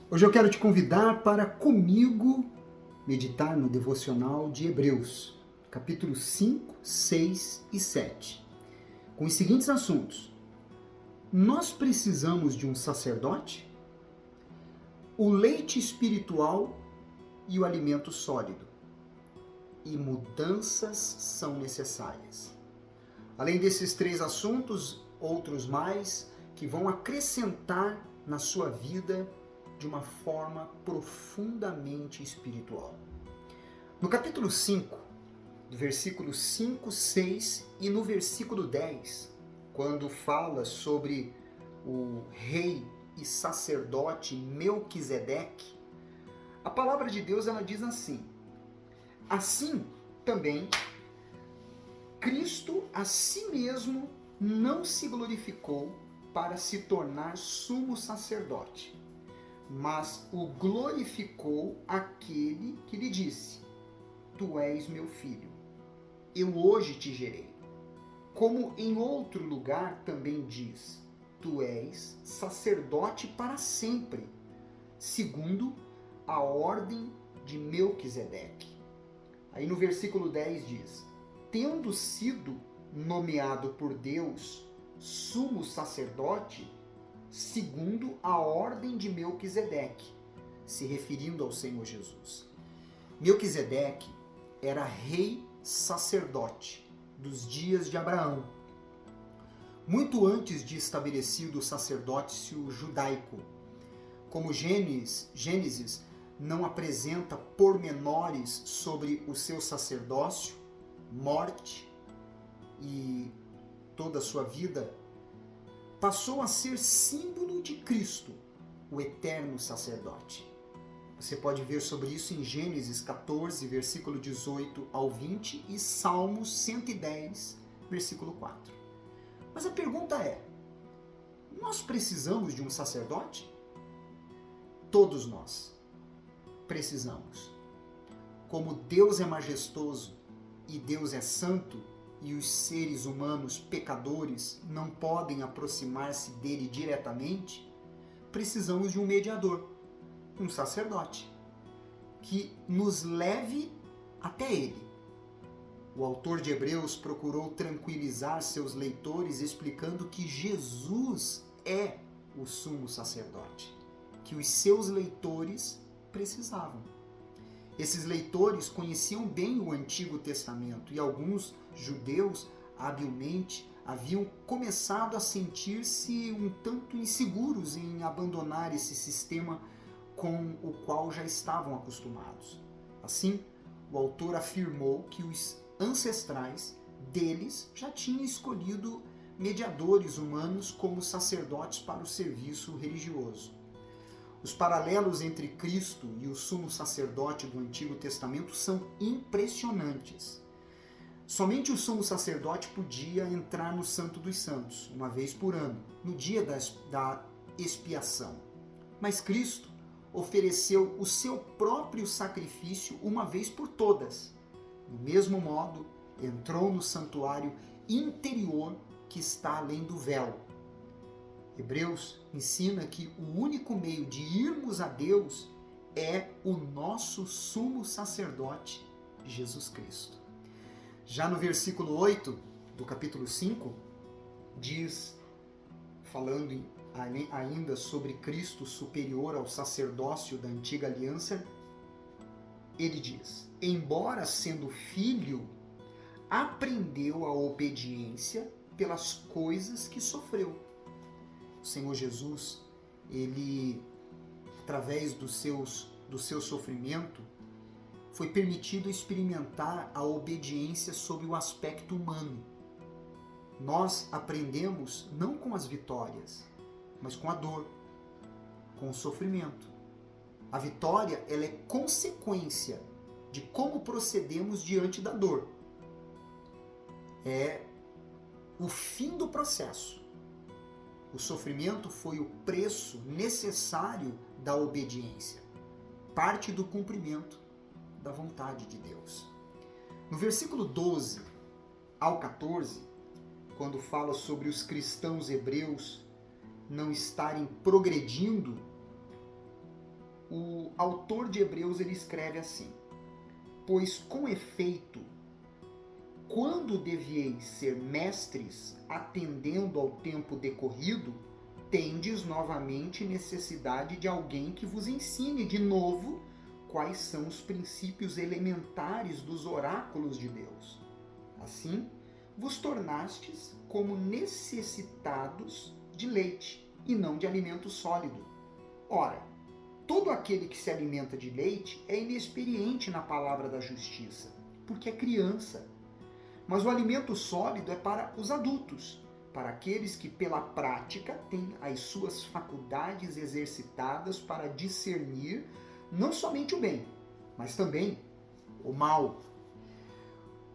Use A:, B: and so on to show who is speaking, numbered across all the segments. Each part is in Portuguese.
A: Hoje eu quero te convidar para comigo meditar no devocional de Hebreus, capítulo 5, 6 e 7, com os seguintes assuntos. Nós precisamos de um sacerdote? O leite espiritual e o alimento sólido. E mudanças são necessárias. Além desses três assuntos, outros mais que vão acrescentar na sua vida de uma forma profundamente espiritual. No capítulo 5, do versículo 5, 6 e no versículo 10, quando fala sobre o rei e sacerdote Melquisedeque, a palavra de Deus ela diz assim: assim também Cristo a si mesmo não se glorificou para se tornar sumo sacerdote, mas o glorificou aquele que lhe disse: Tu és meu filho, eu hoje te gerei. Como em outro lugar também diz: Tu és sacerdote para sempre, segundo a ordem de Melquisedeque. Aí no versículo 10 diz: Tendo sido nomeado por Deus sumo sacerdote, segundo a ordem de Melquisedeque, se referindo ao Senhor Jesus. Melquisedeque era rei sacerdote dos dias de Abraão, muito antes de estabelecido o sacerdócio judaico. Como Gênesis não apresenta pormenores sobre o seu sacerdócio, morte e toda a sua vida, passou a ser símbolo de Cristo, o eterno sacerdote. Você pode ver sobre isso em Gênesis 14, versículo 18 ao 20 e Salmos 110, versículo 4. Mas a pergunta é: nós precisamos de um sacerdote? Todos nós precisamos. Como Deus é majestoso e Deus é santo, e os seres humanos pecadores não podem aproximar-se dele diretamente, precisamos de um mediador, um sacerdote, que nos leve até ele. O autor de Hebreus procurou tranquilizar seus leitores explicando que Jesus é o sumo sacerdote, que os seus leitores precisavam. Esses leitores conheciam bem o Antigo Testamento e alguns judeus, habilmente, haviam começado a sentir-se um tanto inseguros em abandonar esse sistema com o qual já estavam acostumados. Assim, o autor afirmou que os ancestrais deles já tinham escolhido mediadores humanos como sacerdotes para o serviço religioso. Os paralelos entre Cristo e o sumo sacerdote do Antigo Testamento são impressionantes. Somente o sumo sacerdote podia entrar no Santo dos Santos, uma vez por ano, no dia da expiação. Mas Cristo ofereceu o seu próprio sacrifício uma vez por todas. Do mesmo modo, entrou no santuário interior que está além do véu. Hebreus ensina que o único meio de irmos a Deus é o nosso sumo sacerdote, Jesus Cristo. Já no versículo 8 do capítulo 5, diz, falando ainda sobre Cristo superior ao sacerdócio da antiga aliança, ele diz: embora sendo filho, aprendeu a obediência pelas coisas que sofreu. O Senhor Jesus, ele, através do seu sofrimento, foi permitido experimentar a obediência sob o aspecto humano. Nós aprendemos não com as vitórias, mas com a dor, com o sofrimento. A vitória, ela é consequência de como procedemos diante da dor. É o fim do processo. O sofrimento foi o preço necessário da obediência, parte do cumprimento da vontade de Deus. No versículo 12 ao 14, quando fala sobre os cristãos hebreus não estarem progredindo autor de Hebreus ele escreve assim: pois com efeito, quando devieis ser mestres, atendendo ao tempo decorrido, tendes novamente necessidade de alguém que vos ensine de novo quais são os princípios elementares dos oráculos de Deus. Assim, vos tornastes como necessitados de leite e não de alimento sólido. Ora, todo aquele que se alimenta de leite é inexperiente na palavra da justiça, porque é criança. Mas o alimento sólido é para os adultos, para aqueles que pela prática têm as suas faculdades exercitadas para discernir não somente o bem, mas também o mal.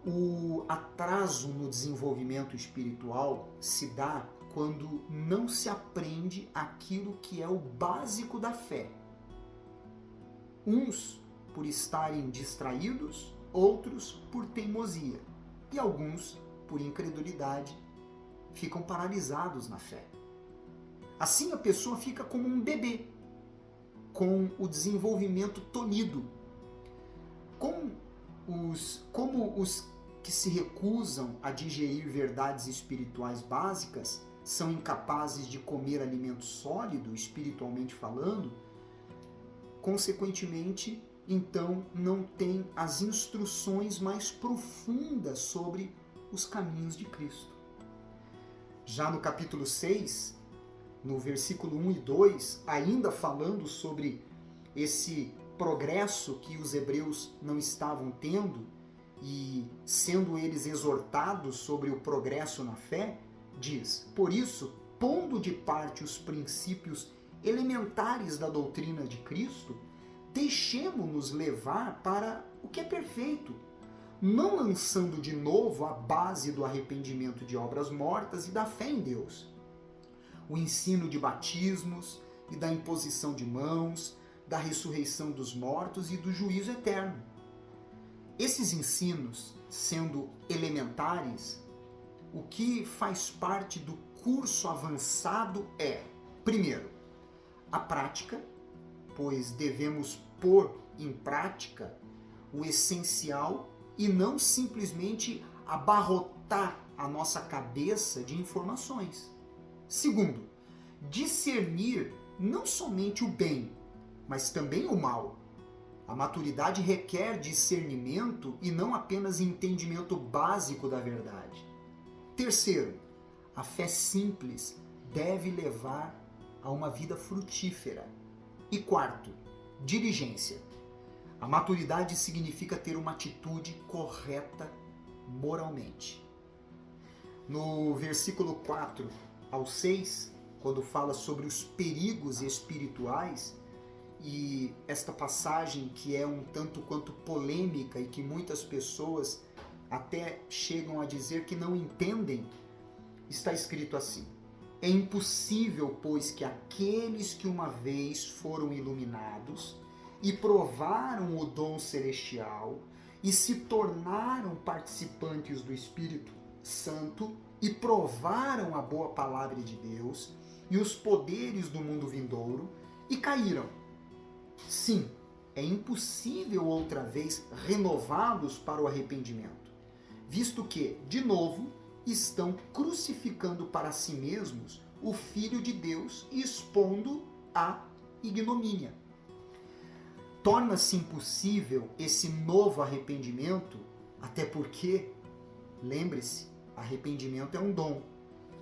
A: O atraso no desenvolvimento espiritual se dá quando não se aprende aquilo que é o básico da fé. Uns por estarem distraídos, outros por teimosia e alguns por incredulidade ficam paralisados na fé. Assim a pessoa fica como um bebê, com o desenvolvimento tolhido. Como os que se recusam a digerir verdades espirituais básicas são incapazes de comer alimento sólido, espiritualmente falando, consequentemente, então, não tem as instruções mais profundas sobre os caminhos de Cristo. Já no capítulo 6, no versículo 1 e 2, ainda falando sobre esse progresso que os hebreus não estavam tendo e sendo eles exortados sobre o progresso na fé, diz: por isso, pondo de parte os princípios elementares da doutrina de Cristo, deixemo-nos levar para o que é perfeito, não lançando de novo a base do arrependimento de obras mortas e da fé em Deus. O ensino de batismos e da imposição de mãos, da ressurreição dos mortos e do juízo eterno. Esses ensinos, sendo elementares, o que faz parte do curso avançado é, primeiro, a prática, pois devemos pôr em prática o essencial e não simplesmente abarrotar a nossa cabeça de informações. Segundo, discernir não somente o bem, mas também o mal. A maturidade requer discernimento e não apenas entendimento básico da verdade. Terceiro, a fé simples deve levar a uma vida frutífera. E quarto, diligência. A maturidade significa ter uma atitude correta moralmente. No versículo 4 ao 6, quando fala sobre os perigos espirituais, e esta passagem que é um tanto quanto polêmica e que muitas pessoas até chegam a dizer que não entendem, está escrito assim: é impossível, pois, que aqueles que uma vez foram iluminados e provaram o dom celestial e se tornaram participantes do Espírito Santo e provaram a boa palavra de Deus e os poderes do mundo vindouro e caíram. Sim, é impossível outra vez renová-los para o arrependimento, visto que, de novo, estão crucificando para si mesmos o Filho de Deus e expondo à ignomínia. Torna-se impossível esse novo arrependimento, até porque, lembre-se, arrependimento é um dom.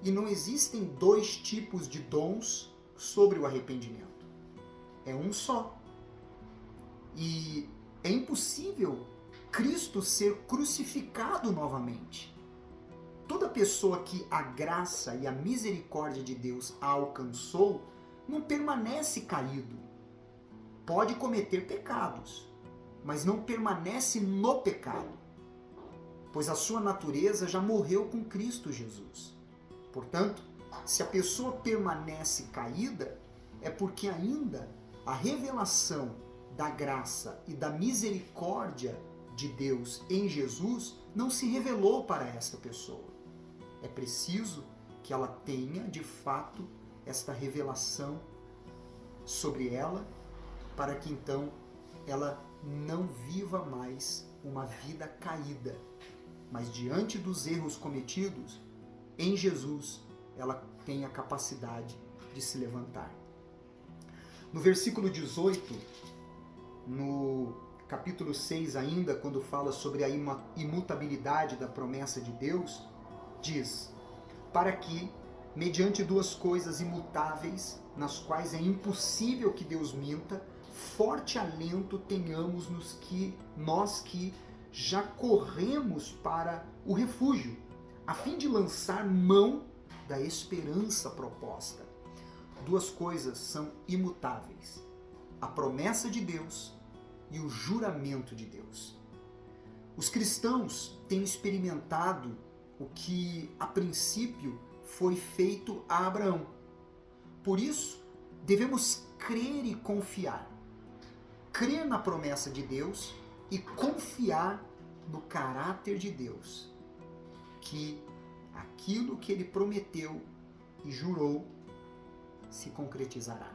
A: E não existem dois tipos de dons sobre o arrependimento. É um só. E é impossível Cristo ser crucificado novamente. Toda pessoa que a graça e a misericórdia de Deus a alcançou não permanece caído. Pode cometer pecados, mas não permanece no pecado, pois a sua natureza já morreu com Cristo Jesus. Portanto, se a pessoa permanece caída, é porque ainda a revelação da graça e da misericórdia de Deus em Jesus não se revelou para esta pessoa. É preciso que ela tenha, de fato, esta revelação sobre ela para que então ela não viva mais uma vida caída, mas diante dos erros cometidos, em Jesus, ela tem a capacidade de se levantar. No versículo 18, no capítulo 6 ainda, quando fala sobre a imutabilidade da promessa de Deus, diz: para que, mediante duas coisas imutáveis, nas quais é impossível que Deus minta, forte alento tenhamos nós que já corremos para o refúgio, a fim de lançar mão da esperança proposta. Duas coisas são imutáveis: a promessa de Deus e o juramento de Deus. Os cristãos têm experimentado o que a princípio foi feito a Abraão. Por isso, devemos crer e confiar. Crer na promessa de Deus e confiar no caráter de Deus, que aquilo que ele prometeu e jurou se concretizará.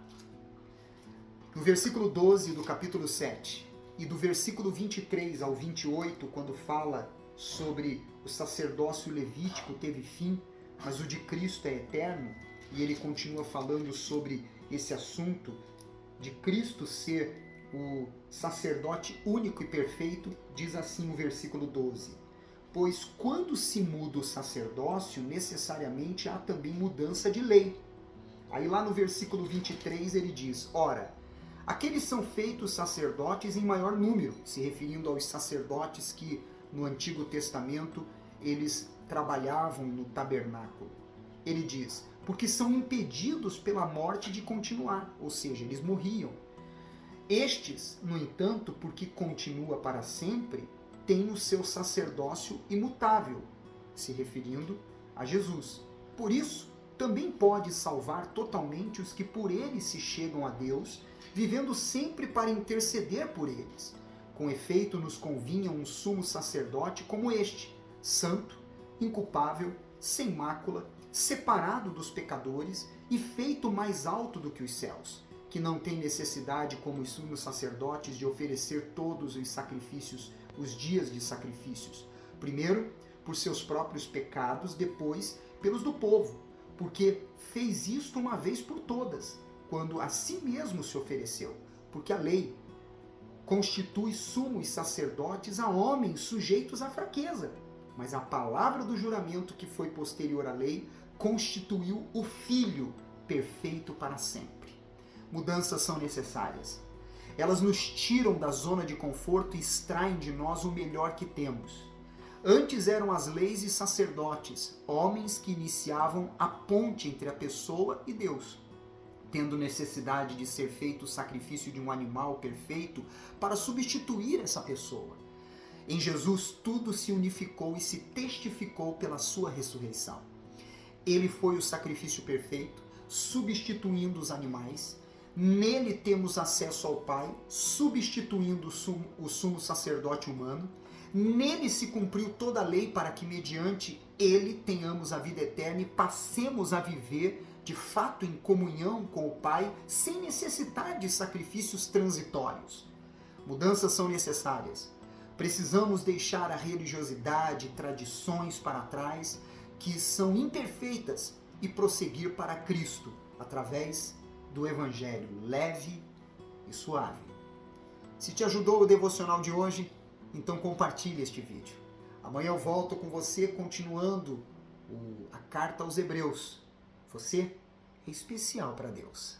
A: No versículo 12 do capítulo 7 e do versículo 23 ao 28, quando fala sobre o sacerdócio levítico teve fim, mas o de Cristo é eterno, e ele continua falando sobre esse assunto de Cristo ser o sacerdote único e perfeito, diz assim o versículo 12: pois quando se muda o sacerdócio, necessariamente há também mudança de lei. Aí lá no versículo 23 ele diz: ora, aqueles são feitos sacerdotes em maior número, se referindo aos sacerdotes que no Antigo Testamento eles trabalhavam no tabernáculo. Ele diz: porque são impedidos pela morte de continuar, ou seja, eles morriam. Estes, no entanto, porque continua para sempre, têm o seu sacerdócio imutável, se referindo a Jesus. Por isso, também pode salvar totalmente os que por ele se chegam a Deus, vivendo sempre para interceder por eles. Com efeito, nos convinha um sumo sacerdote como este, santo, inculpável, sem mácula, separado dos pecadores e feito mais alto do que os céus, que não tem necessidade, como os sumos sacerdotes, de oferecer todos os sacrifícios, os dias de sacrifícios. Primeiro, por seus próprios pecados, depois, pelos do povo, porque fez isto uma vez por todas, quando a si mesmo se ofereceu, porque a lei constitui sumos sacerdotes a homens sujeitos à fraqueza, mas a palavra do juramento que foi posterior à lei constituiu o Filho perfeito para sempre. Mudanças são necessárias. Elas nos tiram da zona de conforto e extraem de nós o melhor que temos. Antes eram as leis e sacerdotes, homens que iniciavam a ponte entre a pessoa e Deus, tendo necessidade de ser feito o sacrifício de um animal perfeito para substituir essa pessoa. Em Jesus, tudo se unificou e se testificou pela sua ressurreição. Ele foi o sacrifício perfeito, substituindo os animais. Nele temos acesso ao Pai, substituindo o sumo sacerdote humano. Nele se cumpriu toda a lei para que, mediante ele, tenhamos a vida eterna e passemos a viver de fato em comunhão com o Pai, sem necessitar de sacrifícios transitórios. Mudanças são necessárias. Precisamos deixar a religiosidade, tradições para trás, que são imperfeitas, e prosseguir para Cristo, através do Evangelho leve e suave. Se te ajudou o devocional de hoje, então compartilhe este vídeo. Amanhã eu volto com você continuando a carta aos Hebreus. Você é especial para Deus.